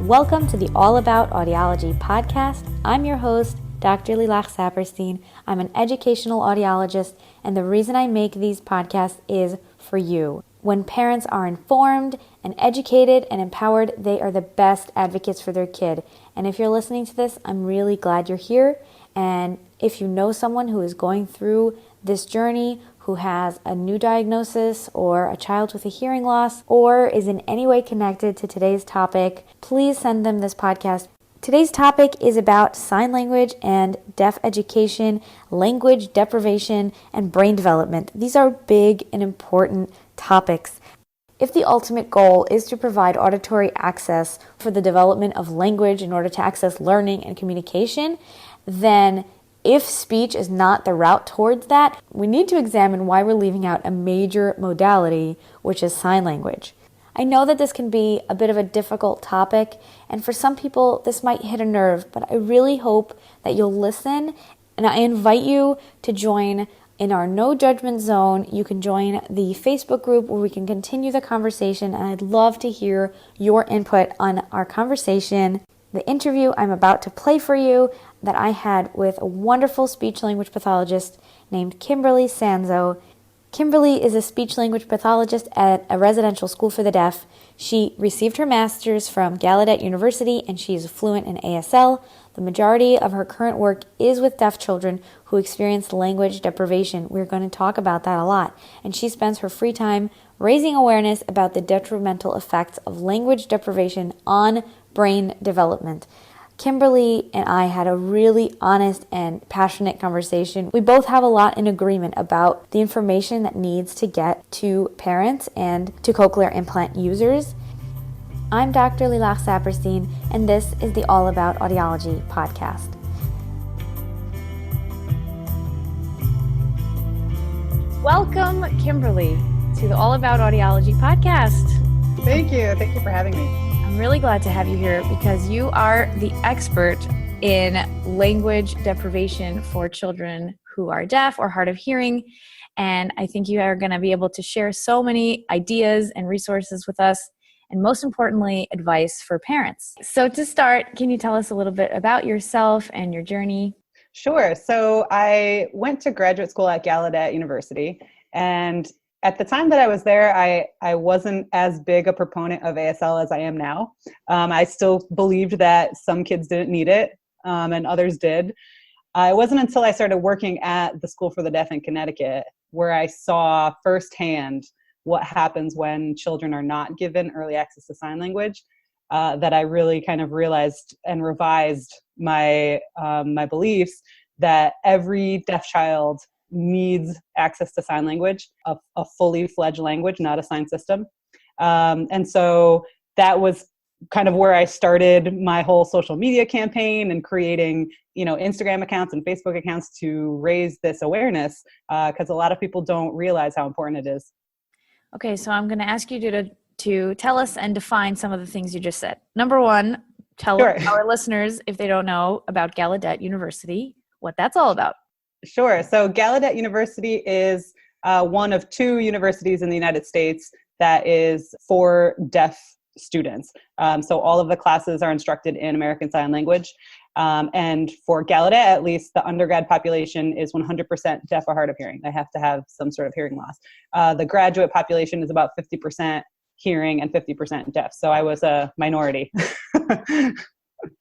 Welcome to the All About Audiology podcast. I'm your host, Dr. Ling. I'm an educational audiologist, and the reason I make these podcasts is for you. When parents are informed and educated and empowered, they are the best advocates for their kid. And if you're listening to this, I'm really glad you're here. And if you know someone who is going through this journey, who has a new diagnosis or a child with a hearing loss, or is in any way connected to today's topic, please send them this podcast. Today's topic is about sign language and deaf education, language deprivation, and brain development. These are big and important topics. If the ultimate goal is to provide auditory access for the development of language in order to access learning and communication, then if speech is not the route towards that, we need to examine why we're leaving out a major modality, which is sign language. I know that this can be a bit of a difficult topic, and for some people this might hit a nerve, but I really hope that you'll listen, and I invite you to join in our no judgment zone. You can join the Facebook group where we can continue the conversation, and I'd love to hear your input on our conversation. The interview I'm about to play for you that I had with a wonderful speech-language pathologist named Kimberly Sanzo. Kimberly is a speech-language pathologist at a residential school for the deaf. She received her master's from Gallaudet University, and she is fluent in ASL. The majority of her current work is with deaf children who experience language deprivation. We're going to talk about that a lot. And she spends her free time raising awareness about the detrimental effects of language deprivation on brain development. Kimberly and I had a really honest and passionate conversation. We both have a lot in agreement about the information that needs to get to parents and to cochlear implant users. I'm Dr. Ling, and this is the All About Audiology podcast. Welcome, Kimberly, to the All About Audiology podcast. Thank you. Thank you for having me. I'm really glad to have you here because you are the expert in language deprivation for children who are deaf or hard of hearing. And I think you are going to be able to share so many ideas and resources with us, and most importantly, advice for parents. So to start, can you tell us a little bit about yourself and your journey? Sure. So I went to graduate school at Gallaudet University, and at the time that I was there, I wasn't as big a proponent of ASL as I am now. I still believed that some kids didn't need it, and others did. It wasn't until I started working at the School for the Deaf in Connecticut where I saw firsthand what happens when children are not given early access to sign language, that I really kind of realized and revised my beliefs that every deaf child needs access to sign language, a fully fledged language, not a sign system. And so that was kind of where I started my whole social media campaign and creating, Instagram accounts and Facebook accounts to raise this awareness, because a lot of people don't realize how important it is. Okay, so I'm going to ask you to tell us and define some of the things you just said. Number one, tell our listeners, if they don't know, about Gallaudet University, what that's all about. Sure. So Gallaudet University is one of two universities in the United States that is for deaf students. So all of the classes are instructed in American Sign Language. And for Gallaudet, at least, the undergrad population is 100% deaf or hard of hearing. They have to have some sort of hearing loss. The graduate population is about 50% hearing and 50% deaf. So I was a minority.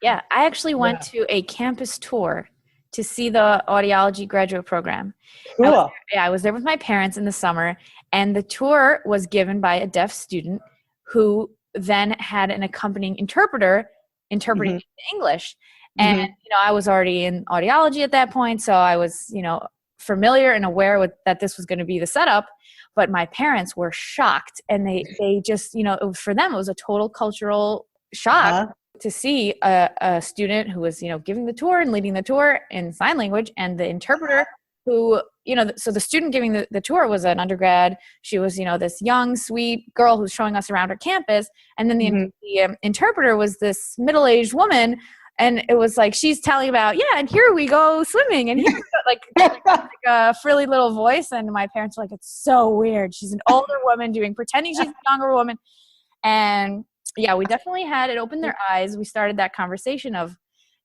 Yeah, I actually went to a campus tour to see the audiology graduate program. Cool. I was there with my parents in the summer, and the tour was given by a deaf student who then had an accompanying interpreter interpreting English. And, I was already in audiology at that point, so I was, familiar and aware that this was going to be the setup, but my parents were shocked, and they just, for them, it was a total cultural shock. To see a student who was, giving the tour and leading the tour in sign language, and the interpreter who, so the student giving the tour was an undergrad. She was, this young, sweet girl who's showing us around her campus. And then the interpreter was this middle-aged woman. And it was like, she's telling about, and here we go swimming. And here like a frilly little voice. And my parents were like, it's so weird. She's an older woman pretending she's a younger woman. And yeah, we definitely had it open their eyes. We started that conversation of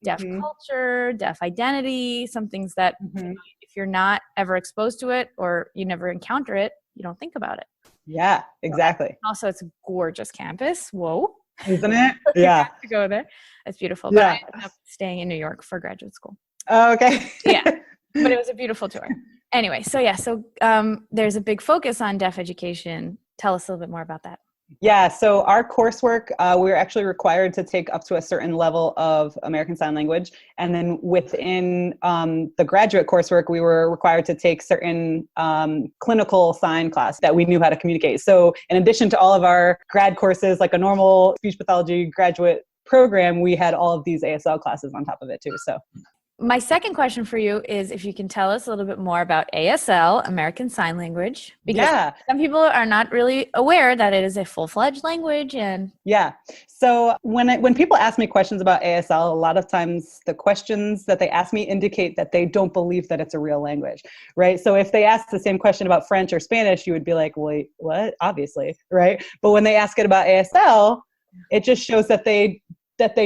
deaf Mhm. culture, deaf identity, some things that Mhm. if you're not ever exposed to it or you never encounter it, you don't think about it. Yeah, exactly. Also, it's a gorgeous campus. Whoa. Isn't it? You Yeah. have to go there. It's beautiful. But I Yeah. ended up staying in New York for graduate school. Oh, okay. Yeah. But it was a beautiful tour. Anyway, so there's a big focus on deaf education. Tell us a little bit more about that. Yeah, so our coursework, we're actually required to take up to a certain level of American Sign Language. And then within the graduate coursework, we were required to take certain clinical sign class that we knew how to communicate. So in addition to all of our grad courses, like a normal speech pathology graduate program, we had all of these ASL classes on top of it too. So my second question for you is if you can tell us a little bit more about ASL, American Sign Language, because some people are not really aware that it is a full-fledged language. And yeah, so when people ask me questions about ASL, a lot of times the questions that they ask me indicate that they don't believe that it's a real language, right? So if they ask the same question about French or Spanish, you would be like, wait, what? Obviously, right? But when they ask it about ASL, it just shows that they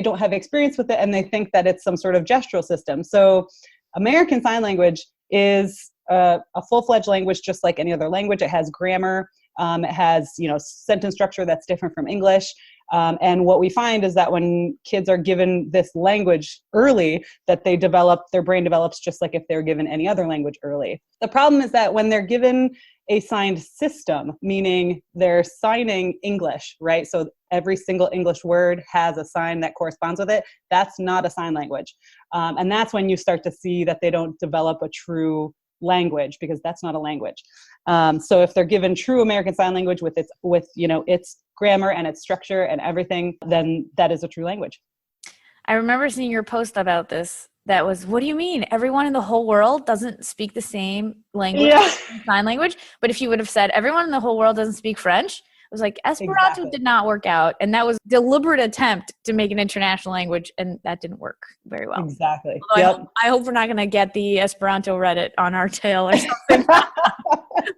don't have experience with it and they think that it's some sort of gestural system. So American Sign Language is a full-fledged language just like any other language. It has grammar. It has, sentence structure that's different from English. And what we find is that when kids are given this language early, that their brain develops just like if they're given any other language early. The problem is that when they're given a signed system, meaning they're signing English, right? So every single English word has a sign that corresponds with it. That's not a sign language. And that's when you start to see that they don't develop a true language, because that's not a language. So if they're given true American Sign Language with its grammar and its structure and everything, then that is a true language. I remember seeing your post about this. That was, what do you mean? Everyone in the whole world doesn't speak the same language, sign language. But if you would have said everyone in the whole world doesn't speak French, it was like Esperanto did not work out. And that was a deliberate attempt to make an international language. And that didn't work very well. Exactly. Although I hope we're not going to get the Esperanto Reddit on our tail or something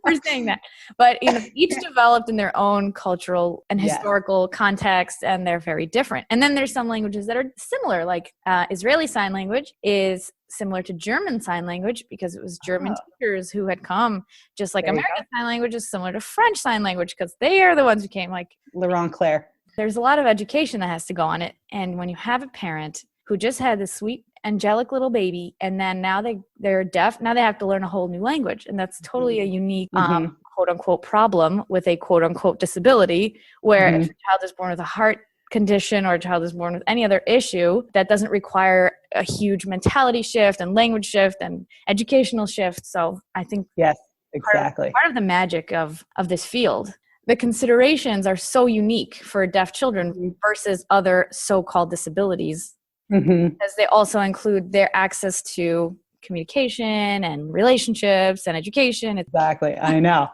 for saying that. But each developed in their own cultural and historical context, and they're very different. And then there's some languages that are similar, like Israeli Sign Language is similar to German Sign Language because it was German teachers who had come, just like American Sign Language is similar to French Sign Language because they are the ones who came. Like Laurent Claire. There's a lot of education that has to go on it. And when you have a parent who just had this sweet angelic little baby, and then now they're deaf, now they have to learn a whole new language. And that's totally a unique quote unquote problem with a quote unquote disability, where if a child is born with a heart condition or a child is born with any other issue that doesn't require a huge mentality shift and language shift and educational shift. So I think part of the magic of this field, the considerations are so unique for deaf children versus other so-called disabilities. Because they also include their access to communication and relationships and education. Exactly. I know.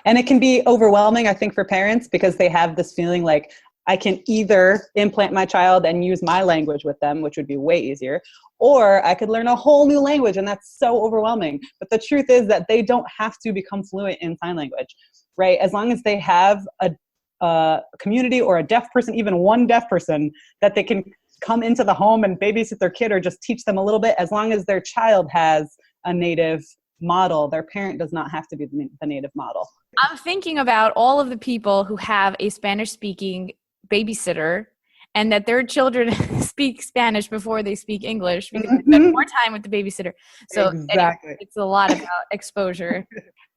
And it can be overwhelming, I think, for parents because they have this feeling like I can either implant my child and use my language with them, which would be way easier, or I could learn a whole new language, and that's so overwhelming. But the truth is that they don't have to become fluent in sign language, right? As long as they have a community or a deaf person, even one deaf person, that they can come into the home and babysit their kid or just teach them a little bit, as long as their child has a native model, their parent does not have to be the native model. I'm thinking about all of the people who have a Spanish-speaking babysitter and that their children speak Spanish before they speak English because they spend more time with the babysitter. So anyway, it's a lot about exposure.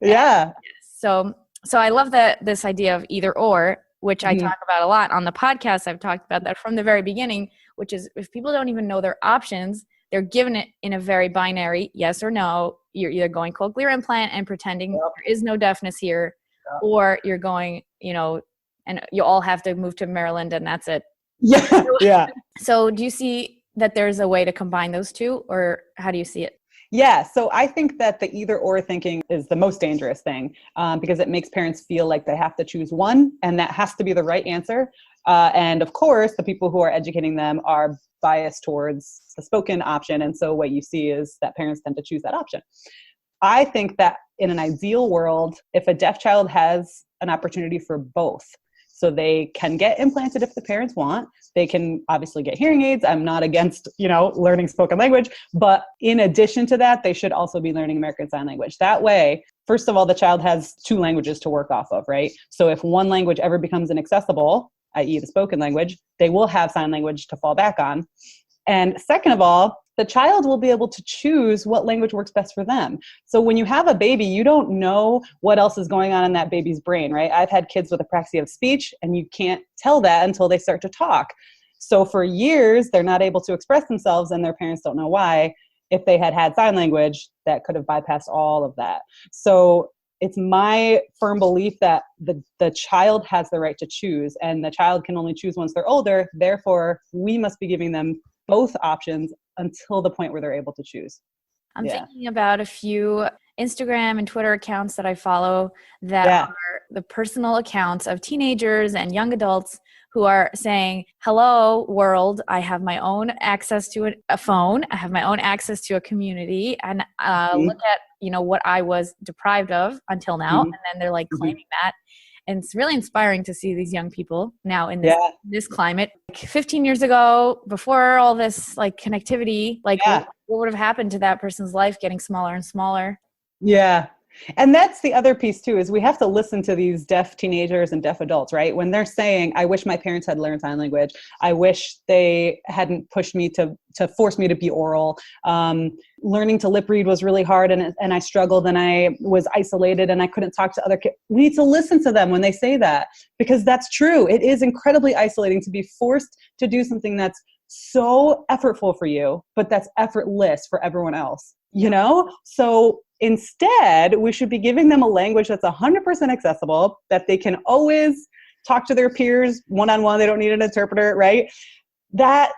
So I love this idea of either or, which I talk about a lot on the podcast. I've talked about that from the very beginning, which is if people don't even know their options, they're given it in a very binary yes or no. You're either going cochlear implant and pretending there is no deafness here, or you're going, and you all have to move to Maryland and that's it. So do you see that there's a way to combine those two, or how do you see it? Yeah, so I think that the either or thinking is the most dangerous thing because it makes parents feel like they have to choose one and that has to be the right answer. And of course, the people who are educating them are biased towards the spoken option. And so what you see is that parents tend to choose that option. I think that in an ideal world, if a deaf child has an opportunity for both, So they can get implanted if the parents want. They can obviously get hearing aids. I'm not against, learning spoken language, but in addition to that, they should also be learning American Sign Language. That way, first of all, the child has two languages to work off of, right? So if one language ever becomes inaccessible, i.e. the spoken language, they will have sign language to fall back on. And second of all, the child will be able to choose what language works best for them. So when you have a baby, you don't know what else is going on in that baby's brain, right? I've had kids with apraxia of speech, and you can't tell that until they start to talk. So for years, they're not able to express themselves, and their parents don't know why. If they had sign language, that could have bypassed all of that. So it's my firm belief that the child has the right to choose, and the child can only choose once they're older. Therefore, we must be giving them both options until the point where they're able to choose. I'm thinking about a few Instagram and Twitter accounts that I follow that are the personal accounts of teenagers and young adults who are saying, hello, world, I have my own access to a phone. I have my own access to a community. And look at, what I was deprived of until now. And then they're like claiming that. And it's really inspiring to see these young people now in this climate. Like 15 years ago, before all this like connectivity, what would have happened to that person's life getting smaller and smaller? Yeah. And that's the other piece too, is we have to listen to these deaf teenagers and deaf adults, right? When they're saying, I wish my parents had learned sign language. I wish they hadn't pushed me to force me to be oral. Learning to lip read was really hard, and I struggled, and I was isolated, and I couldn't talk to other kids. We need to listen to them when they say that, because that's true. It is incredibly isolating to be forced to do something that's so effortful for you, but that's effortless for everyone else, So instead, we should be giving them a language that's 100% accessible, that they can always talk to their peers one-on-one. They don't need an interpreter, right? That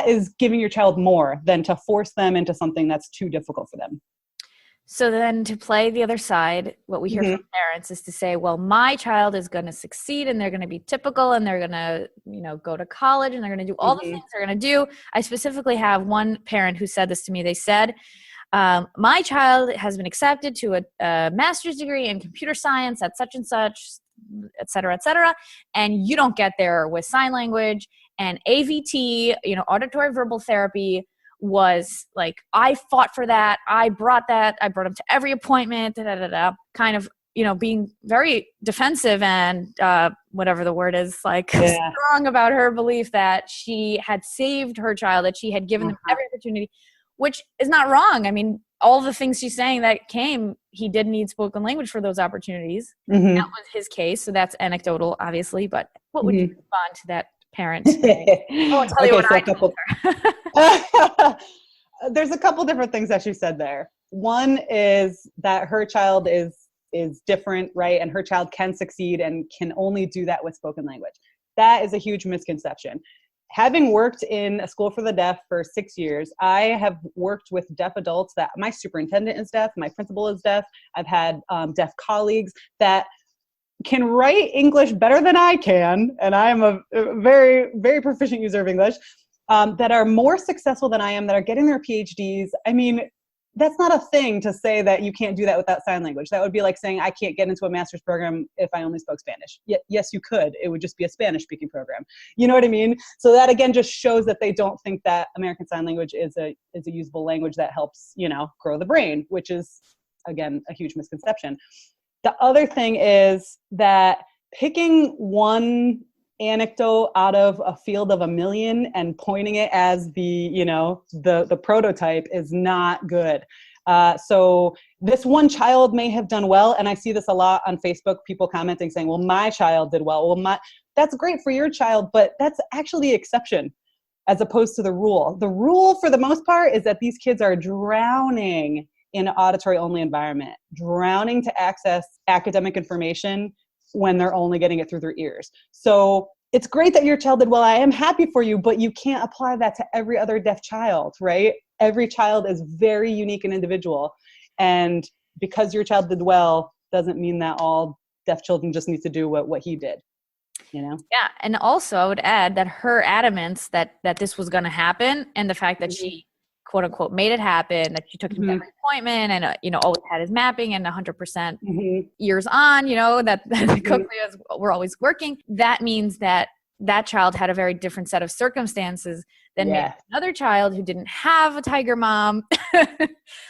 is giving your child more than to force them into something that's too difficult for them. So then to play the other side, what we hear from parents is to say, well, my child is going to succeed, and they're going to be typical, and they're going to, go to college, and they're going to do all the things they're going to do. I specifically have one parent who said this to me. They said, my child has been accepted to a master's degree in computer science at such and such, et cetera, and you don't get there with sign language. And AVT, auditory verbal therapy, was like, I fought for that. I brought him to every appointment, kind of, being very defensive and whatever the word is, strong about her belief that she had saved her child, that she had given them every opportunity, which is not wrong. I mean, all the things she's saying that he did need spoken language for those opportunities. That was his case. So that's anecdotal, obviously. But what would you respond to that parent? I'll tell you what I told her. There's a couple different things that she said there. One is that her child is different, right? And her child can succeed and can only do that with spoken language. That is a huge misconception. Having worked in a school for the deaf for 6 years, I have worked with deaf adults that my superintendent is deaf, my principal is deaf. I've had deaf colleagues that can write English better than I can, and I am a very, very proficient user of English, that are more successful than I am, that are getting their PhDs. I mean, that's not a thing to say that you can't do that without sign language. That would be like saying I can't get into a master's program if I only spoke Spanish. Yes, you could. It would just be a Spanish-speaking program. You know what I mean? So that, again, just shows that they don't think that American Sign Language is a usable language that helps, grow the brain, which is, again, a huge misconception. The other thing is that picking one anecdote out of a field of a million and pointing it as the prototype is not good. So this one child may have done well, and I see this a lot on Facebook, people commenting saying, well, my child did well. That's great for your child, but that's actually the exception as opposed to the rule. The rule, for the most part, is that these kids are drowning in an auditory-only environment, drowning to access academic information when they're only getting it through their ears. So it's great that your child did well. I am happy for you, but you can't apply that to every other deaf child, right? Every child is very unique and individual. And because your child did well doesn't mean that all deaf children just need to do what he did, Yeah. And also I would add that her adamance that this was going to happen, and the fact that she quote unquote made it happen, that she took him to every appointment and, always had his mapping and 100% ears on, that the cochleas were always working. That means that child had a very different set of circumstances than maybe another child who didn't have a tiger mom.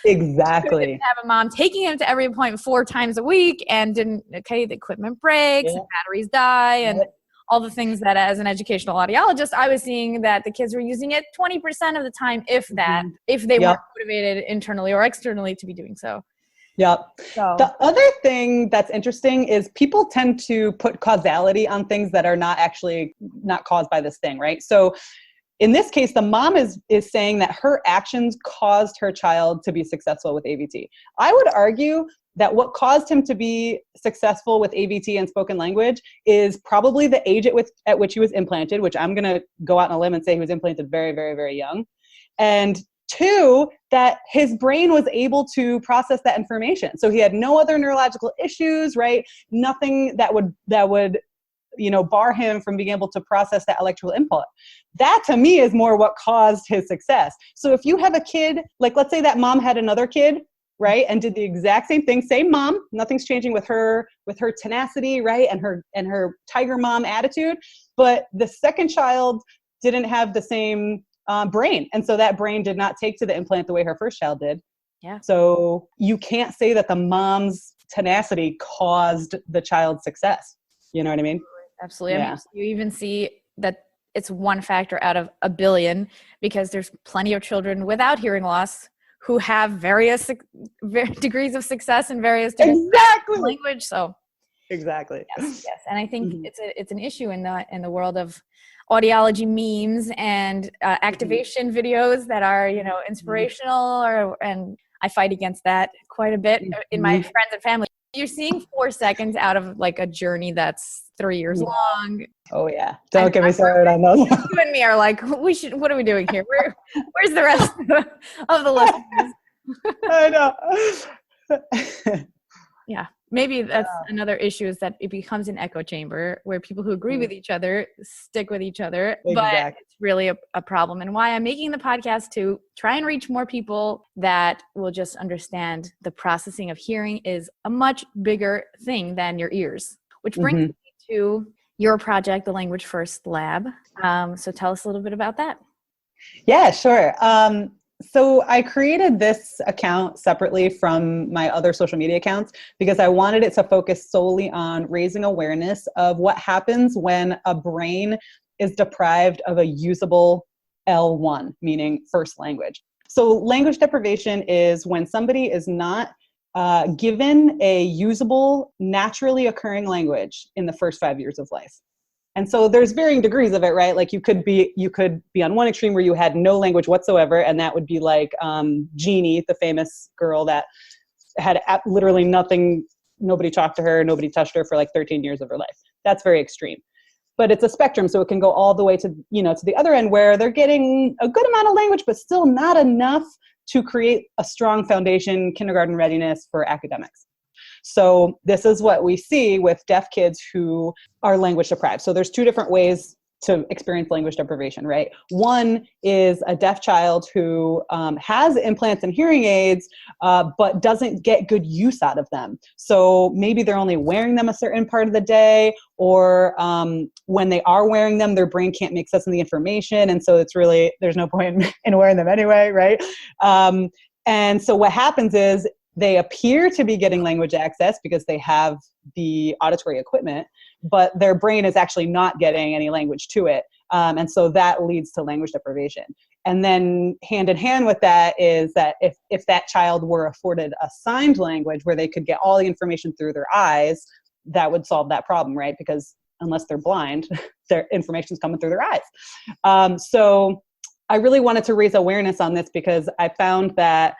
Exactly. Didn't have a mom taking him to every appointment 4 times a week and the equipment breaks and batteries die and all the things that as an educational audiologist, I was seeing that the kids were using it 20% of the time, if they weren't motivated internally or externally to be doing so. Yep. So. The other thing that's interesting is people tend to put causality on things that are not caused by this thing, right? So in this case, the mom is saying that her actions caused her child to be successful with AVT. I would argue that what caused him to be successful with AVT and spoken language is probably the age at which he was implanted, which I'm going to go out on a limb and say he was implanted very, very, very young. And 2, that his brain was able to process that information. So he had no other neurological issues, right? Nothing that would bar him from being able to process that electrical input. That to me is more what caused his success. So if you have a kid, like let's say that mom had another kid, right, and did the exact same thing, same mom, nothing's changing with her tenacity, right, and her tiger mom attitude, but the second child didn't have the same brain, and so that brain did not take to the implant the way her first child did. Yeah. So you can't say that the mom's tenacity caused the child's success. You know what I mean? Absolutely. Yeah. I mean, you even see that it's one factor out of a billion, because there's plenty of children without hearing loss who have various degrees of success in various language. So exactly. Yes. And I think it's an issue in the world of audiology memes and activation videos that are, inspirational, and I fight against that quite a bit in my friends and family. You're seeing 4 seconds out of like a journey that's 3 years long. Oh yeah. Don't get me started on those. You and me are like, what are we doing here? Where's the rest of the listeners? I know. Yeah. Maybe that's another issue, is that it becomes an echo chamber where people who agree with each other stick with each other. Exactly. But it's really a problem, and why I'm making the podcast to try and reach more people that will just understand the processing of hearing is a much bigger thing than your ears, which brings me to your project, the Language First Lab. So tell us a little bit about that. Yeah, sure. So I created this account separately from my other social media accounts because I wanted it to focus solely on raising awareness of what happens when a brain is deprived of a usable L1, meaning first language. So language deprivation is when somebody is not given a usable, naturally occurring language in the first 5 years of life. And so there's varying degrees of it, right? Like you could be on one extreme where you had no language whatsoever, and that would be like Jeannie, the famous girl that had literally nothing, nobody talked to her, nobody touched her for like 13 years of her life. That's very extreme. But it's a spectrum, so it can go all the way to the other end where they're getting a good amount of language, but still not enough to create a strong foundation, kindergarten readiness for academics. So this is what we see with deaf kids who are language deprived. So there's 2 different ways to experience language deprivation, right? One is a deaf child who has implants and hearing aids, but doesn't get good use out of them. So maybe they're only wearing them a certain part of the day, or when they are wearing them, their brain can't make sense of the information. And so there's no point in wearing them anyway, right? And so what happens is, they appear to be getting language access because they have the auditory equipment, but their brain is actually not getting any language to it. And so that leads to language deprivation. And then hand in hand with that is that if that child were afforded a signed language where they could get all the information through their eyes, that would solve that problem, right? Because unless they're blind, their information's coming through their eyes. So I really wanted to raise awareness on this because I found that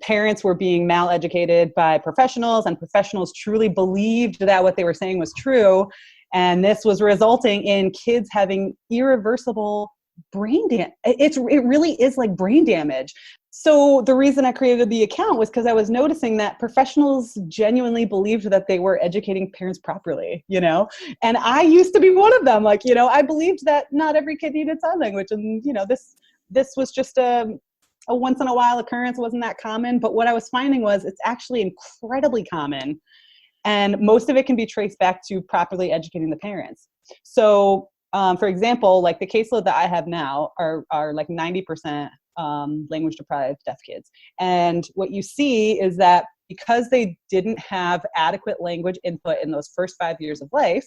parents were being mal-educated by professionals, and professionals truly believed that what they were saying was true. And this was resulting in kids having irreversible brain damage. It really is like brain damage. So the reason I created the account was because I was noticing that professionals genuinely believed that they were educating parents properly, and I used to be one of them. I believed that not every kid needed sign language. And, this was just a once in a while occurrence, wasn't that common. But what I was finding was it's actually incredibly common. And most of it can be traced back to properly educating the parents. So, for example, like the caseload that I have now are like 90% language deprived deaf kids. And what you see is that because they didn't have adequate language input in those first 5 years of life,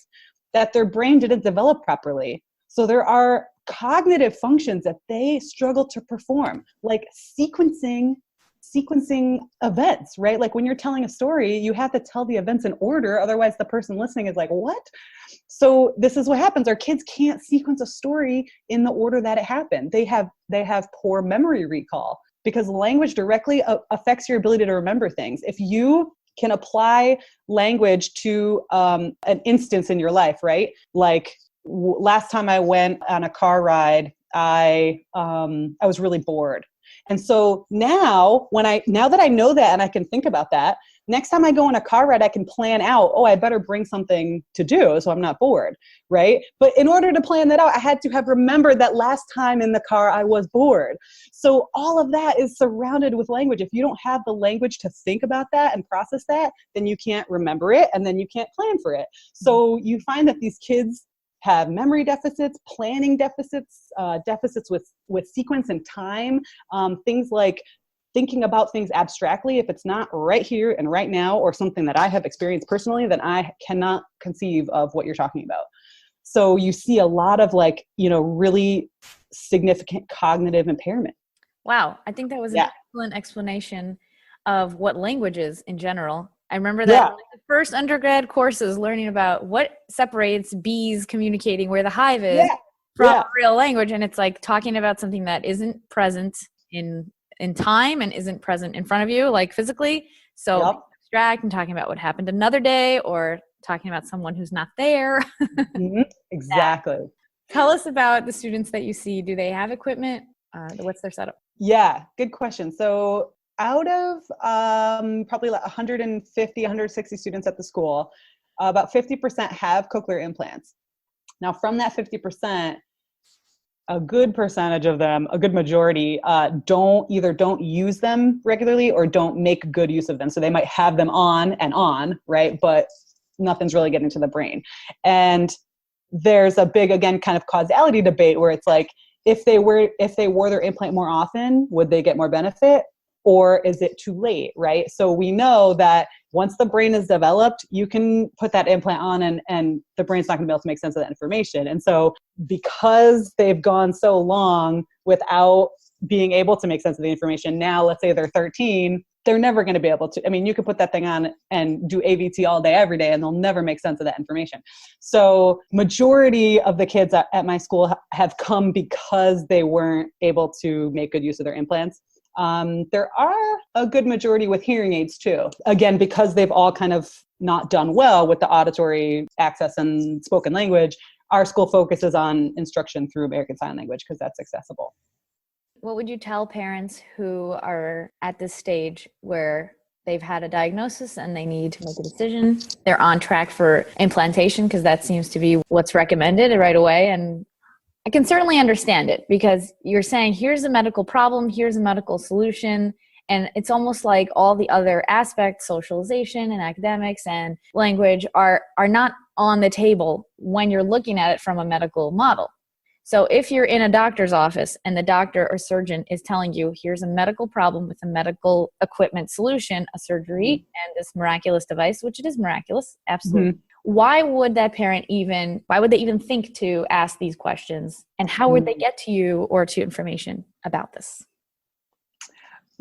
that their brain didn't develop properly. So there are cognitive functions that they struggle to perform, like sequencing events, right? Like when you're telling a story, you have to tell the events in order. Otherwise the person listening is like, what? So this is what happens. Our kids can't sequence a story in the order that it happened. They have poor memory recall because language directly affects your ability to remember things. If you can apply language to an instance in your life, right? Like last time I went on a car ride, I was really bored. And so now that I know that and I can think about that, next time I go on a car ride, I can plan out, I better bring something to do so I'm not bored, right? But in order to plan that out, I had to have remembered that last time in the car I was bored. So all of that is surrounded with language. If you don't have the language to think about that and process that, then you can't remember it and then you can't plan for it. So you find that these kids have memory deficits, planning deficits, deficits with sequence and time, things like thinking about things abstractly. If it's not right here and right now, or something that I have experienced personally, then I cannot conceive of what you're talking about. So you see a lot of really significant cognitive impairment. Wow. I think that was an excellent explanation of what language is in general. I remember that the first undergrad courses learning about what separates bees communicating where the hive is from real language. And it's like talking about something that isn't present in time and isn't present in front of you, like physically. So abstract and talking about what happened another day or talking about someone who's not there. Mm-hmm. Exactly. Tell us about the students that you see. Do they have equipment? What's their setup? Yeah, good question. So out of probably like 150, 160 students at the school, about 50% have cochlear implants. Now from that 50%, a good percentage of them, a good majority, don't use them regularly or don't make good use of them. So they might have them on, right? But nothing's really getting to the brain. And there's a big, again, kind of causality debate where it's like, if they wore their implant more often, would they get more benefit? Or is it too late, right? So we know that once the brain is developed, you can put that implant on and the brain's not gonna be able to make sense of that information. And so because they've gone so long without being able to make sense of the information, now let's say they're 13, they're never gonna be able to. I mean, you could put that thing on and do AVT all day, every day, and they'll never make sense of that information. So majority of the kids at my school have come because they weren't able to make good use of their implants. There are a good majority with hearing aids too. Again, because they've all kind of not done well with the auditory access and spoken language, our school focuses on instruction through American Sign Language because that's accessible. What would you tell parents who are at this stage where they've had a diagnosis and they need to make a decision? They're on track for implantation because that seems to be what's recommended right away. And I can certainly understand it because you're saying, here's a medical problem, here's a medical solution. And it's almost like all the other aspects, socialization and academics and language are not on the table when you're looking at it from a medical model. So if you're in a doctor's office and the doctor or surgeon is telling you, here's a medical problem with a medical equipment solution, a surgery, and this miraculous device, which it is miraculous, absolutely. Mm-hmm. Why would they even think to ask these questions? And how would they get to you or to information about this?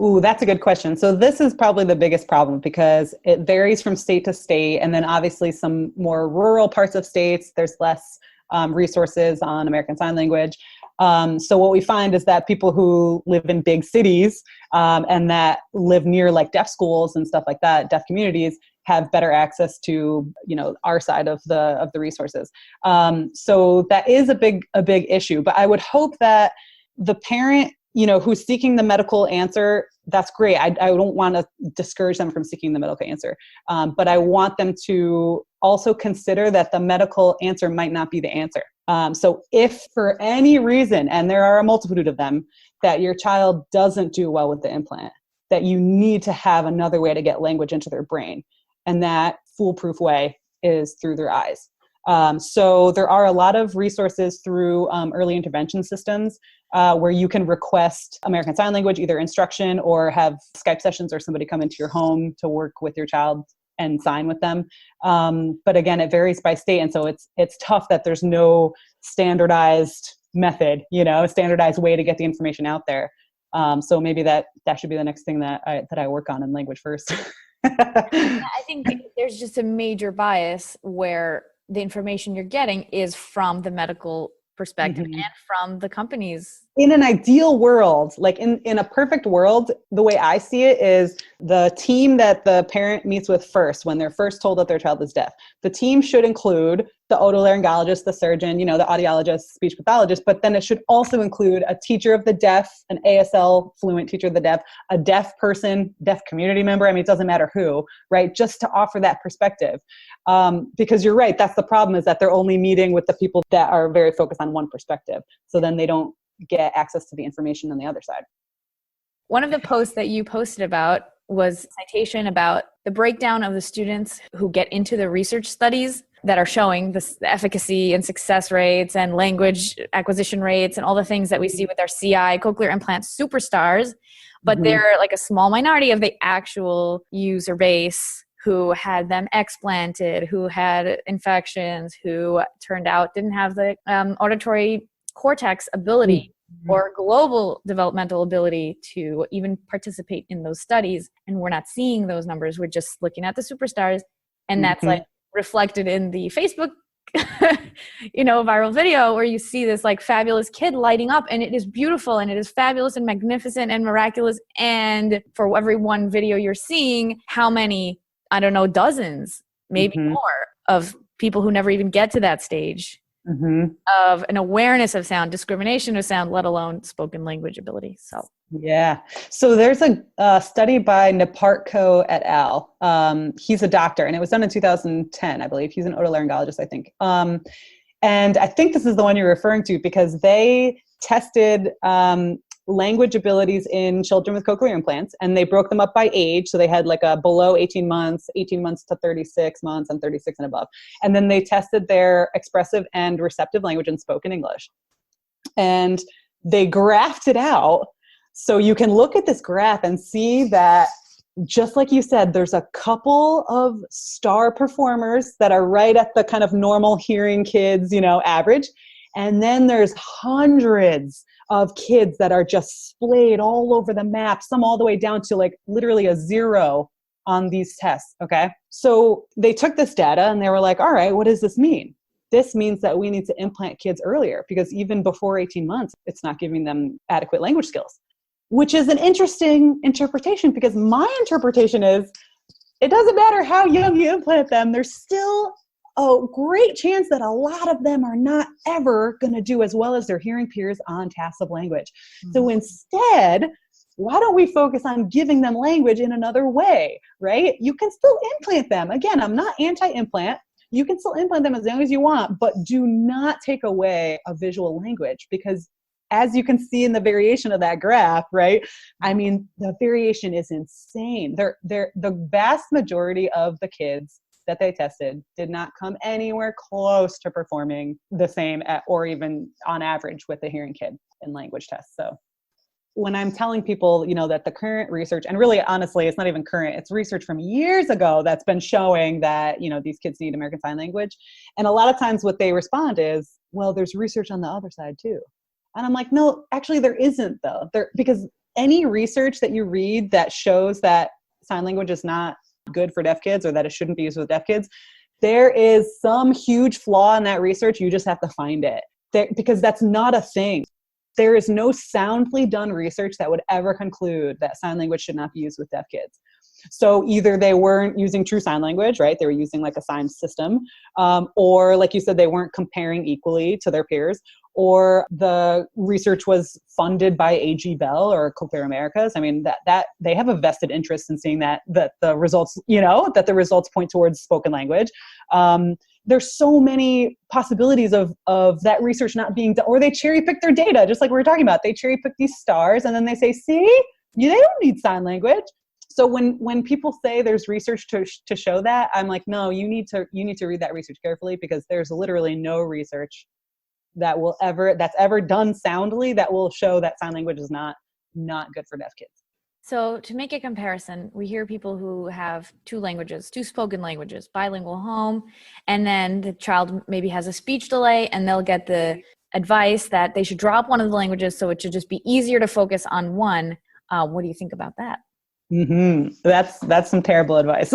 Ooh, that's a good question. So this is probably the biggest problem because it varies from state to state. And then obviously some more rural parts of states, there's less resources on American Sign Language. So what we find is that people who live in big cities and that live near like deaf schools and stuff like that, deaf communities, have better access to, our side of the resources. So that is a big issue. But I would hope that the parent who's seeking the medical answer, that's great. I don't want to discourage them from seeking the medical answer. But I want them to also consider that the medical answer might not be the answer. So if for any reason, and there are a multitude of them, that your child doesn't do well with the implant, that you need to have another way to get language into their brain. And that foolproof way is through their eyes. So there are a lot of resources through early intervention systems where you can request American Sign Language, either instruction or have Skype sessions or somebody come into your home to work with your child and sign with them. But again, it varies by state. And so it's tough that there's no standardized method, a standardized way to get the information out there. So maybe that should be the next thing that I work on in language first. I think there's just a major bias where the information you're getting is from the medical perspective and from the companies. In an ideal world, like in a perfect world, the way I see it is the team that the parent meets with first when they're first told that their child is deaf. The team should include the otolaryngologist, the surgeon, the audiologist, speech pathologist, but then it should also include a teacher of the deaf, an ASL fluent teacher of the deaf, a deaf person, deaf community member. I mean, it doesn't matter who, right? Just to offer that perspective. Because you're right, that's the problem, is that they're only meeting with the people that are very focused on one perspective. So then they don't get access to the information on the other side. One of the posts that you posted about was a citation about the breakdown of the students who get into the research studies that are showing the efficacy and success rates and language acquisition rates and all the things that we see with our CI, cochlear implant superstars, but they're like a small minority of the actual user base who had them explanted, who had infections, who turned out didn't have the auditory cortex ability or global developmental ability to even participate in those studies. And we're not seeing those numbers. We're just looking at the superstars. And that's like reflected in the Facebook, viral video where you see this like fabulous kid lighting up, and it is beautiful and it is fabulous and magnificent and miraculous. And for every one video you're seeing, how many, I don't know, dozens, maybe more of people who never even get to that stage of an awareness of sound, discrimination of sound, let alone spoken language ability. So there's a study by Niparko et al. He's a doctor, and it was done in 2010, I believe. He's an otolaryngologist, I think. And I think this is the one you're referring to, because they tested language abilities in children with cochlear implants, and they broke them up by age. So they had like a below 18 months to 36 months, and 36 and above. And then they tested their expressive and receptive language in spoken English. And they graphed it out. So you can look at this graph and see that, just like you said, there's a couple of star performers that are right at the kind of normal hearing kids, average. And then there's hundreds of kids that are just splayed all over the map, some all the way down to like literally a 0 on these tests, okay? So they took this data and they were like, all right, what does this mean? This means that we need to implant kids earlier, because even before 18 months, it's not giving them adequate language skills, which is an interesting interpretation, because my interpretation is it doesn't matter how young you implant them, there's still a great chance that a lot of them are not ever going to do as well as their hearing peers on tasks of language. So instead, why don't we focus on giving them language in another way, right? You can still implant them. Again, I'm not anti-implant. You can still implant them as long as you want, but do not take away a visual language, because as you can see in the variation of that graph, right? I mean, the variation is insane. The vast majority of the kids that they tested did not come anywhere close to performing the same or even on average with the hearing kid in language tests. So when I'm telling people, that the current research, and really honestly, it's not even current, it's research from years ago that's been showing that, these kids need American Sign Language. And a lot of times what they respond is, well, there's research on the other side too. And I'm like, no, actually there isn't though. Because any research that you read that shows that sign language is not good for deaf kids, or that it shouldn't be used with deaf kids, there is some huge flaw in that research. You just have to find it, because that's not a thing. There is no soundly done research that would ever conclude that sign language should not be used with deaf kids. So either they weren't using true sign language, right? They were using like a sign system, or like you said, they weren't comparing equally to their peers, or the research was funded by AG Bell or Cochlear Americas. I mean, that they have a vested interest in seeing that the results, that the results point towards spoken language. There's so many possibilities of that research not being done, or they cherry pick their data, just like we were talking about. They cherry pick these stars and then they say, see, they don't need sign language. So when people say there's research to show that, I'm like, no, you need to read that research carefully, because there's literally no research that's ever done soundly that will show that sign language is not good for deaf kids. So to make a comparison, we hear people who have two spoken languages, bilingual home, and then the child maybe has a speech delay, and they'll get the advice that they should drop one of the languages so it should just be easier to focus on one. What do you think about that? Mm-hmm. That's some terrible advice.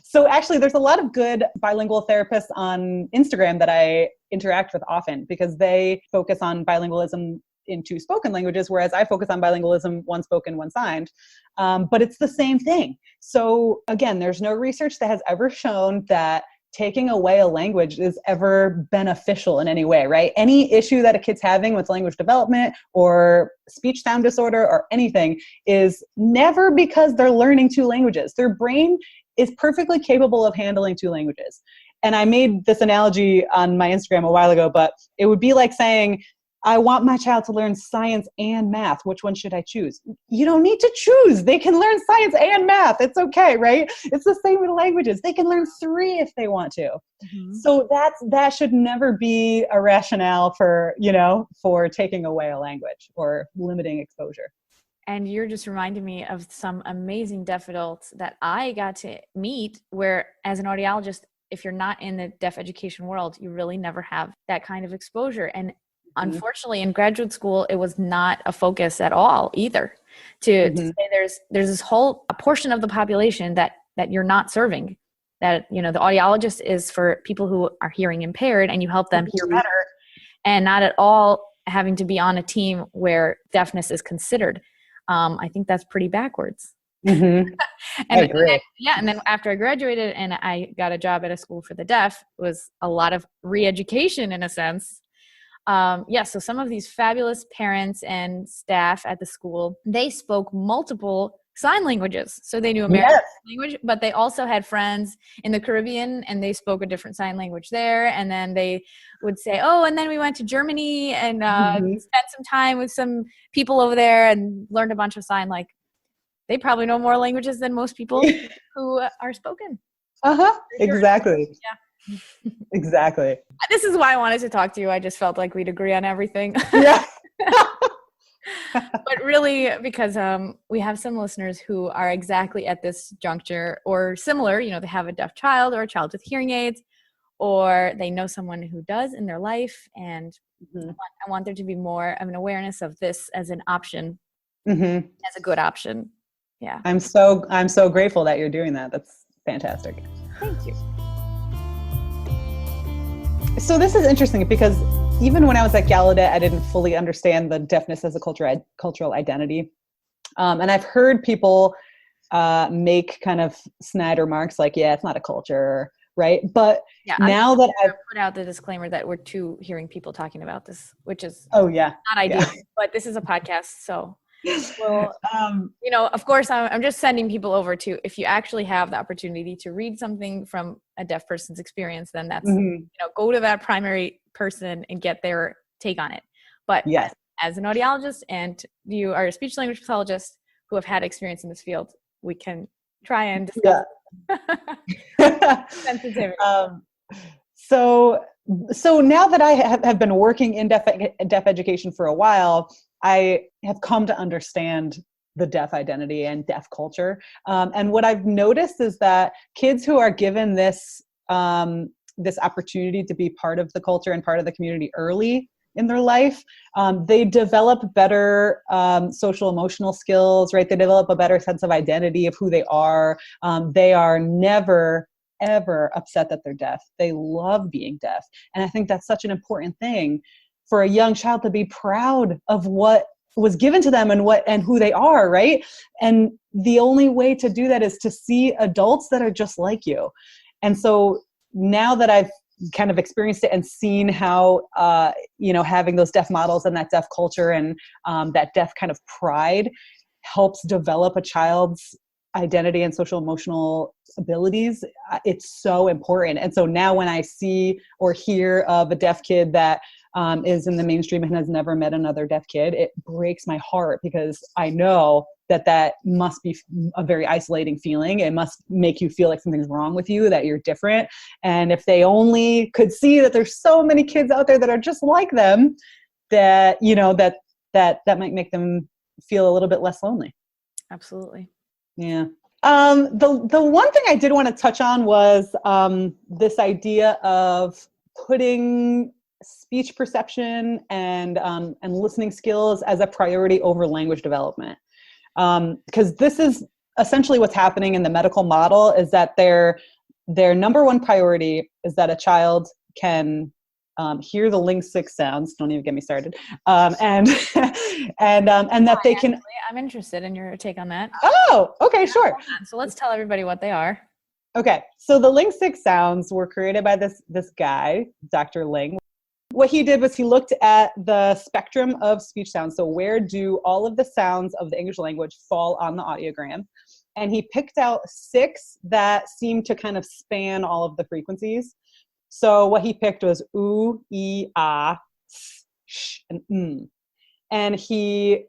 So actually, there's a lot of good bilingual therapists on Instagram that I interact with often, because they focus on bilingualism in two spoken languages, whereas I focus on bilingualism, one spoken, one signed. But it's the same thing. So again, there's no research that has ever shown that taking away a language is ever beneficial in any way, right? Any issue that a kid's having with language development or speech sound disorder or anything is never because they're learning two languages. Their brain is perfectly capable of handling two languages. And I made this analogy on my Instagram a while ago, but it would be like saying, I want my child to learn science and math. Which one should I choose? You don't need to choose. They can learn science and math. It's okay, right? It's the same with languages. They can learn 3 if they want to. Mm-hmm. So that should never be a rationale for taking away a language or limiting exposure. And you're just reminding me of some amazing deaf adults that I got to meet, where as an audiologist, if you're not in the deaf education world, you really never have that kind of exposure. And unfortunately, in graduate school, it was not a focus at all either. To say there's this whole portion of the population that you're not serving. That the audiologist is for people who are hearing impaired, and you help them hear better, and not at all having to be on a team where deafness is considered. I think that's pretty backwards. Mm-hmm. I agree. And then after I graduated and I got a job at a school for the deaf, it was a lot of re-education in a sense. So some of these fabulous parents and staff at the school, they spoke multiple sign languages. So they knew American language, but they also had friends in the Caribbean and they spoke a different sign language there. And then they would say, and then we went to Germany and spent some time with some people over there and learned a bunch of sign. Like, they probably know more languages than most people who are spoken. Exactly. Sure. Yeah. Exactly. This is why I wanted to talk to you. I just felt like we'd agree on everything. Yeah. But really, because we have some listeners who are exactly at this juncture or similar, they have a deaf child or a child with hearing aids, or they know someone who does in their life. And I want there to be more of an awareness of this as an option, as a good option. Yeah. I'm so grateful that you're doing that. That's fantastic. Thank you. So this is interesting because even when I was at Gallaudet, I didn't fully understand the deafness as a cultural identity. And I've heard people make kind of snide remarks like, yeah, it's not a culture, right? But now that I've put out the disclaimer that we're two hearing people talking about this, which is not ideal, but this is a podcast. So, well, of course, I'm just sending people over to, if you actually have the opportunity to read something from a deaf person's experience, then that's, go to that primary person and get their take on it. But as an audiologist and you are a speech language pathologist who have had experience in this field, we can try and discuss sensitivity. So now that I have been working in deaf education for a while, I have come to understand the deaf identity and deaf culture. And what I've noticed is that kids who are given this opportunity to be part of the culture and part of the community early in their life, they develop better social emotional skills, right? They develop a better sense of identity of who they are. They are never, ever upset that they're deaf. They love being deaf. And I think that's such an important thing for a young child to be proud of what was given to them and who they are, right? And the only way to do that is to see adults that are just like you. And so now that I've kind of experienced it and seen how, having those deaf models and that deaf culture and that deaf kind of pride helps develop a child's identity and social emotional abilities, it's so important. And so now when I see or hear of a deaf kid that is in the mainstream and has never met another deaf kid, it breaks my heart, because I know that must be a very isolating feeling. It must make you feel like something's wrong with you, that you're different. And if they only could see that there's so many kids out there that are just like them, that, that might make them feel a little bit less lonely. Absolutely. Yeah. The one thing I did want to touch on was this idea of putting speech perception and listening skills as a priority over language development. Because this is essentially what's happening in the medical model, is that their number one priority is that a child can hear the Ling 6 sounds. Don't even get me started. And that they can. Actually, I'm interested in your take on that. Oh, okay, sure. So let's tell everybody what they are. Okay, so the Ling 6 sounds were created by this guy, Dr. Ling. What he did was he looked at the spectrum of speech sounds. So where do all of the sounds of the English language fall on the audiogram? And he picked out 6 that seemed to kind of span all of the frequencies. So what he picked was oo, e, ah, s, sh, and And he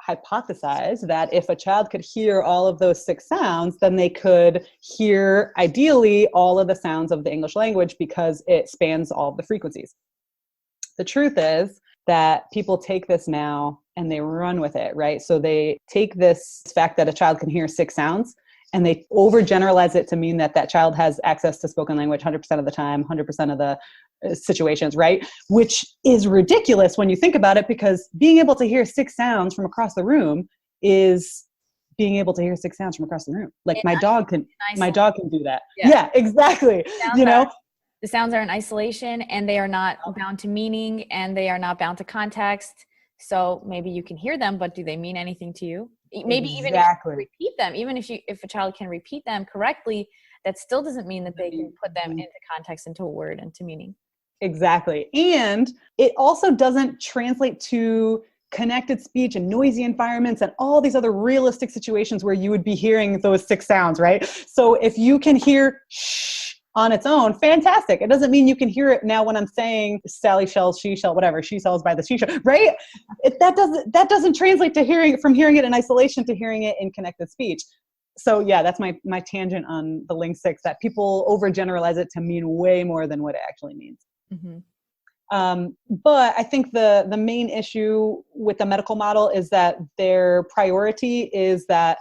hypothesized that if a child could hear all of those 6 sounds, then they could hear, ideally, all of the sounds of the English language, because it spans all of the frequencies. The truth is that people take this now and they run with it, right? So they take this fact that a child can hear 6 sounds and they overgeneralize it to mean that that child has access to spoken language 100% of the time, 100% of the situations, right? Which is ridiculous when you think about it, because being able to hear 6 sounds from across the room is being able to hear 6 sounds from across the room. Like my dog can do that. Yeah, exactly. The sounds are in isolation, and they are not bound to meaning, and they are not bound to context. So maybe you can hear them, but do they mean anything to you? Maybe even if you repeat them, even if a child can repeat them correctly, that still doesn't mean that they can put them into context, into a word, into meaning. Exactly. And it also doesn't translate to connected speech and noisy environments and all these other realistic situations where you would be hearing those 6 sounds, right? So if you can hear shh on its own, fantastic. It doesn't mean you can hear it now when I'm saying Sally shells, she shell, whatever, she sells by the she shell, right? That doesn't translate to hearing it in isolation to hearing it in connected speech. So yeah, that's my tangent on the Ling 6, that people overgeneralize it to mean way more than what it actually means. Mm-hmm. But I think the main issue with the medical model is that their priority is that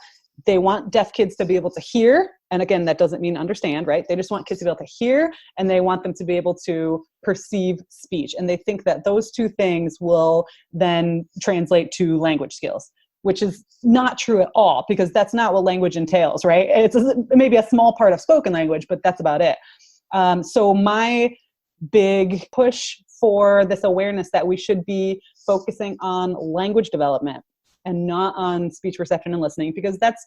they want deaf kids to be able to hear. And again, that doesn't mean understand, right? They just want kids to be able to hear, and they want them to be able to perceive speech. And they think that those 2 things will then translate to language skills, which is not true at all, because that's not what language entails, right? It's maybe a small part of spoken language, but that's about it. So my big push for this awareness that we should be focusing on language development and not on speech perception and listening, because that's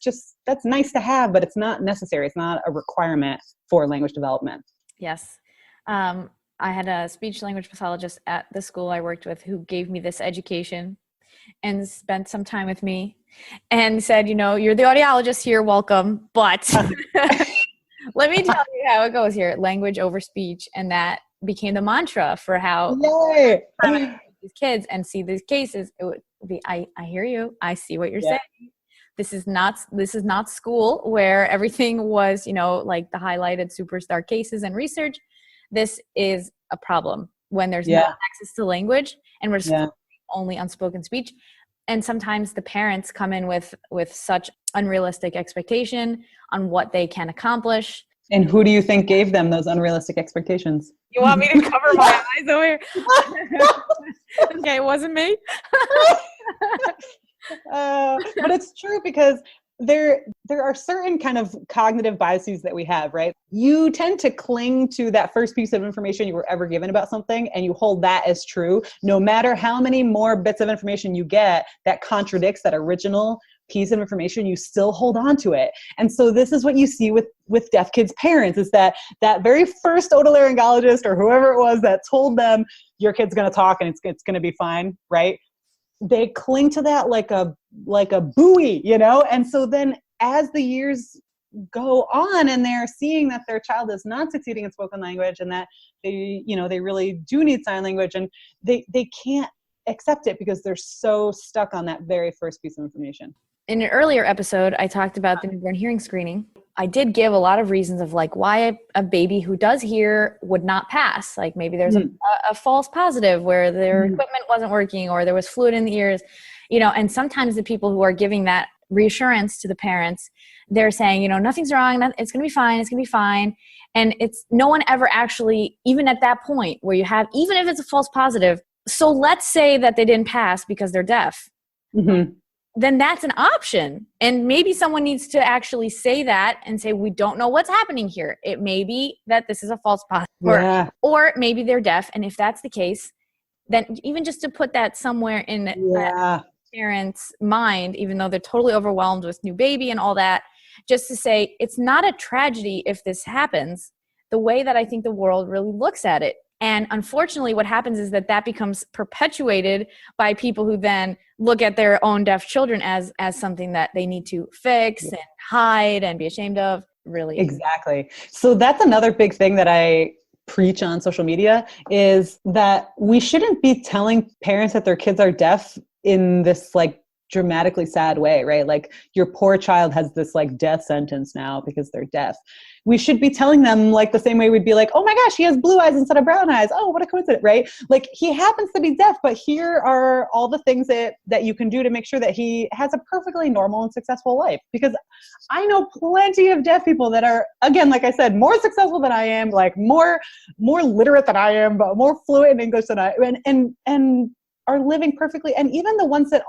nice to have, but it's not necessary. It's not a requirement for language development. Yes. I had a speech language pathologist at the school I worked with who gave me this education and spent some time with me and said, you're the audiologist here, welcome, but let me tell you how it goes here, language over speech. And that became the mantra for how these kids and see these cases. It would be, I hear you. I see what you're saying. This is not school where everything was, like the highlighted superstar cases and research. This is a problem when there's no access to language and we're only unspoken speech. And sometimes the parents come in with such unrealistic expectation on what they can accomplish. And who do you think gave them those unrealistic expectations? You want me to cover my eyes over here? Okay, it wasn't me. But it's true, because there are certain kind of cognitive biases that we have, right? You tend to cling to that first piece of information you were ever given about something, and you hold that as true, no matter how many more bits of information you get that contradicts that original piece of information, you still hold on to it. And so this is what you see with deaf kids' parents, is that very first otolaryngologist or whoever it was that told them your kid's going to talk and it's going to be fine, right? They cling to that like a buoy, you know? And so then as the years go on and they're seeing that their child is not succeeding in spoken language and that they really do need sign language, and they can't accept it because they're so stuck on that very first piece of information. In an earlier episode, I talked about the newborn hearing screening. I did give a lot of reasons of like why a baby who does hear would not pass. Like maybe there's a false positive where their equipment wasn't working or there was fluid in the ears, and sometimes the people who are giving that reassurance to the parents, they're saying, nothing's wrong. It's going to be fine. It's going to be fine. And it's no one ever actually, even at that point where you have, even if it's a false positive. So let's say that they didn't pass because they're deaf. Mm-hmm. Then that's an option. And maybe someone needs to actually say that and say, we don't know what's happening here. It may be that this is a false positive, or maybe they're deaf. And if that's the case, then even just to put that somewhere in that parent's mind, even though they're totally overwhelmed with new baby and all that, just to say, it's not a tragedy if this happens, the way that I think the world really looks at it. And unfortunately, what happens is that becomes perpetuated by people who then look at their own deaf children as something that they need to fix and hide and be ashamed of. Really. Exactly. So that's another big thing that I preach on social media, is that we shouldn't be telling parents that their kids are deaf in this like dramatically sad way, right? Like your poor child has this like death sentence now because they're deaf. We should be telling them like the same way we'd be like, oh my gosh, he has blue eyes instead of brown eyes. Oh, what a coincidence, right? Like he happens to be deaf, but here are all the things that you can do to make sure that he has a perfectly normal and successful life. Because I know plenty of deaf people that are, again, like I said, more successful than I am, like more literate than I am, but more fluent in English than I and are living perfectly. And even the ones that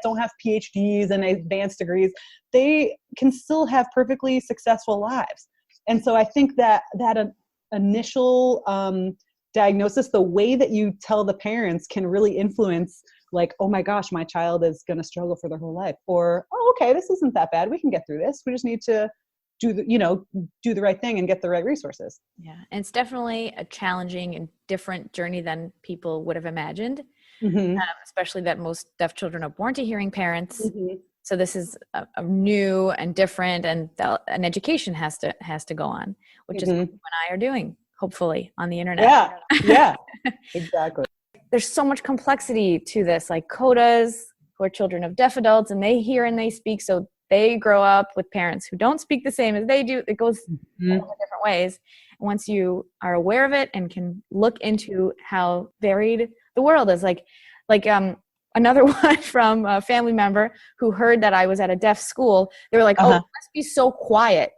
don't have PhDs and advanced degrees, they can still have perfectly successful lives. And so I think that initial diagnosis, the way that you tell the parents can really influence like, oh my gosh, my child is going to struggle for their whole life. Or, oh, okay, this isn't that bad. We can get through this. We just need to do the right thing and get the right resources. Yeah. And it's definitely a challenging and different journey than people would have imagined. Mm-hmm. Especially that most deaf children are born to hearing parents. Mm-hmm. So this is a new and different, and an education has to go on, which is what you and I are doing, hopefully, on the internet. Yeah, exactly. There's so much complexity to this, like codas, who are children of deaf adults, and they hear and they speak, so they grow up with parents who don't speak the same as they do. It goes in different ways. And once you are aware of it and can look into how varied the world is, like another one from a family member who heard that I was at a deaf school. They were like, oh, it must be so quiet.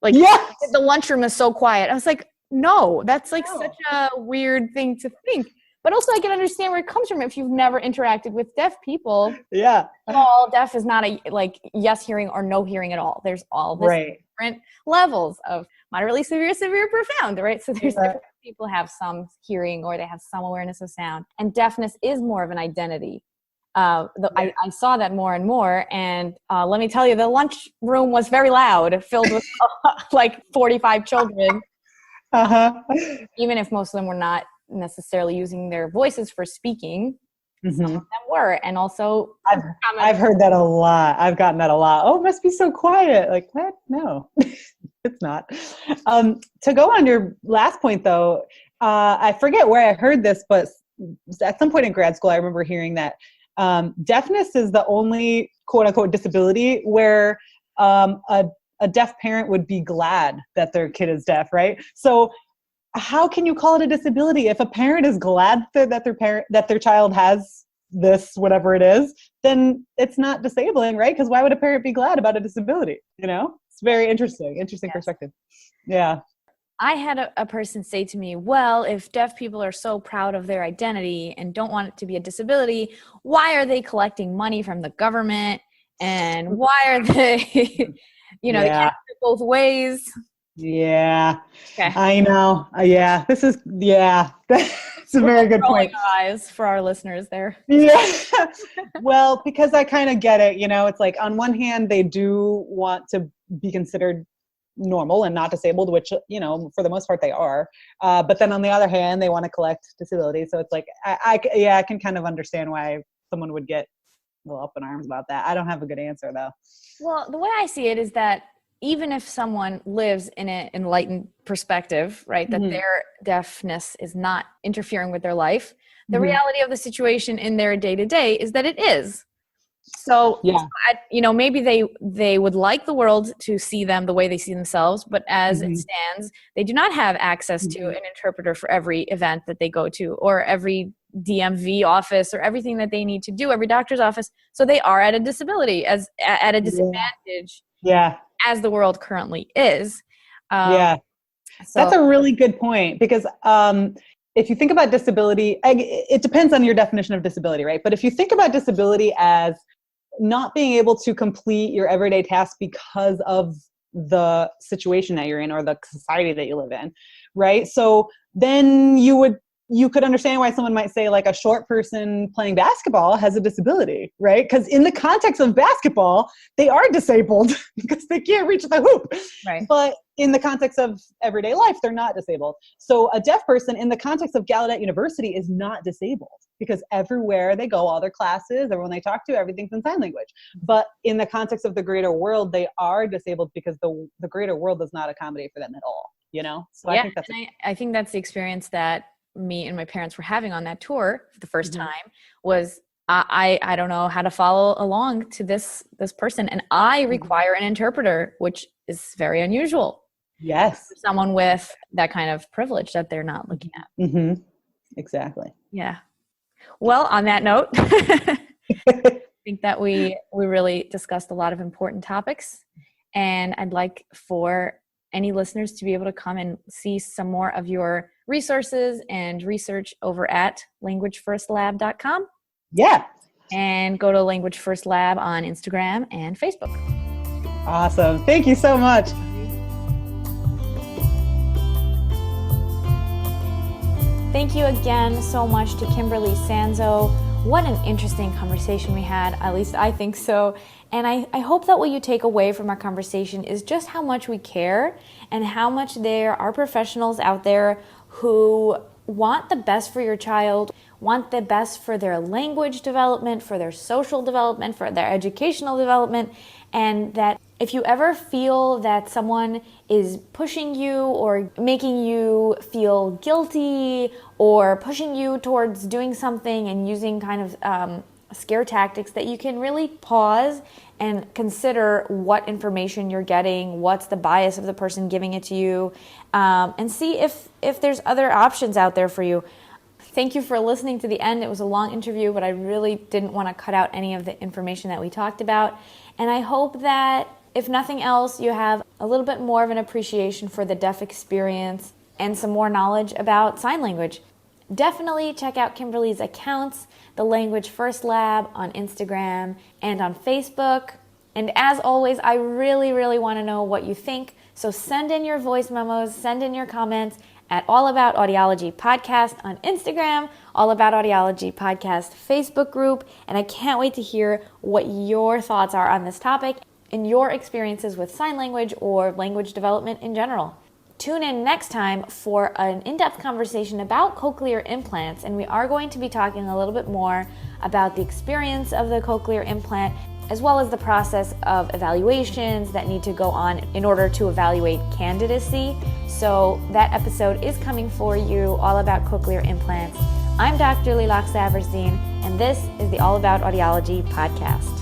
Like the lunchroom is so quiet. I was like, no, that's like such a weird thing to think. But also I can understand where it comes from if you've never interacted with deaf people. Yeah. All deaf is not a like yes hearing or no hearing at all. There's all this different levels of moderately severe, profound, right? So there's different people have some hearing or they have some awareness of sound. And deafness is more of an identity. I saw that more and more. And let me tell you, the lunch room was very loud, filled with like 45 children. Even if most of them were not necessarily using their voices for speaking, some of them were. And also I've heard that a lot. I've gotten that a lot. Oh, it must be so quiet. Like, what? No, it's not. To go on your last point though, I forget where I heard this, but at some point in grad school, I remember hearing that deafness is the only quote unquote disability where a deaf parent would be glad that their kid is deaf, right? So how can you call it a disability if a parent is glad that their child has this, whatever it is, then it's not disabling, right? Because why would a parent be glad about a disability? It's very interesting perspective. Yeah. I had a person say to me, well, if deaf people are so proud of their identity and don't want it to be a disability, why are they collecting money from the government? And why are they They can't have it both ways. Yeah. Okay. I know. Yeah. That's a very good point. Eyes for our listeners there. Yeah. Well, because I kind of get it, it's like on one hand, they do want to be considered normal and not disabled, which, for the most part they are. But then on the other hand, they want to collect disability. So it's like, I can kind of understand why someone would get a little up in arms about that. I don't have a good answer though. Well, the way I see it is that even if someone lives in an enlightened perspective, right, that their deafness is not interfering with their life, the reality of the situation in their day-to-day is that it is. So, maybe they would like the world to see them the way they see themselves, but as it stands, they do not have access to an interpreter for every event that they go to, or every DMV office, or everything that they need to do, every doctor's office. So they are at a disability, at a disadvantage. Yeah. As the world currently is. So that's a really good point, because if you think about disability, it depends on your definition of disability, right? But if you think about disability as not being able to complete your everyday tasks because of the situation that you're in or the society that you live in, right? So then you could understand why someone might say like a short person playing basketball has a disability, right? Because in the context of basketball, they are disabled because they can't reach the hoop. Right. But in the context of everyday life, they're not disabled. So a deaf person in the context of Gallaudet University is not disabled, because everywhere they go, all their classes, everyone they talk to, everything's in sign language. But in the context of the greater world, they are disabled because the greater world does not accommodate for them at all, So I think I think that's the experience that me and my parents were having on that tour for the first time. Was I don't know how to follow along to this person, and I require an interpreter, which is very unusual. Yes. For someone with that kind of privilege that they're not looking at. Exactly. Yeah. Well, on that note, I think that we really discussed a lot of important topics, and I'd like for any listeners to be able to come and see some more of your resources and research over at languagefirstlab.com. Yeah. And go to Language First Lab on Instagram and Facebook. Awesome. Thank you so much. Thank you again so much to Kimberly Sanzo. What an interesting conversation we had, at least I think so. And I hope that what you take away from our conversation is just how much we care and how much there are professionals out there who want the best for your child, want the best for their language development, for their social development, for their educational development, and that if you ever feel that someone is pushing you or making you feel guilty or pushing you towards doing something and using kind of scare tactics, that you can really pause and consider what information you're getting, what's the bias of the person giving it to you, and see if there's other options out there for you. Thank you for listening to the end. It was a long interview, but I really didn't want to cut out any of the information that we talked about. And I hope that, if nothing else, you have a little bit more of an appreciation for the deaf experience and some more knowledge about sign language. Definitely check out Kimberly's accounts, the Language First Lab on Instagram and on Facebook. And as always, I really, really want to know what you think. So send in your voice memos, send in your comments at All About Audiology Podcast on Instagram, All About Audiology Podcast Facebook group. And I can't wait to hear what your thoughts are on this topic and your experiences with sign language or language development in general. Tune in next time for an in-depth conversation about cochlear implants, and we are going to be talking a little bit more about the experience of the cochlear implant, as well as the process of evaluations that need to go on in order to evaluate candidacy. So that episode is coming for you, all about cochlear implants. I'm Dr. Lilach Saberstein, and this is the All About Audiology podcast.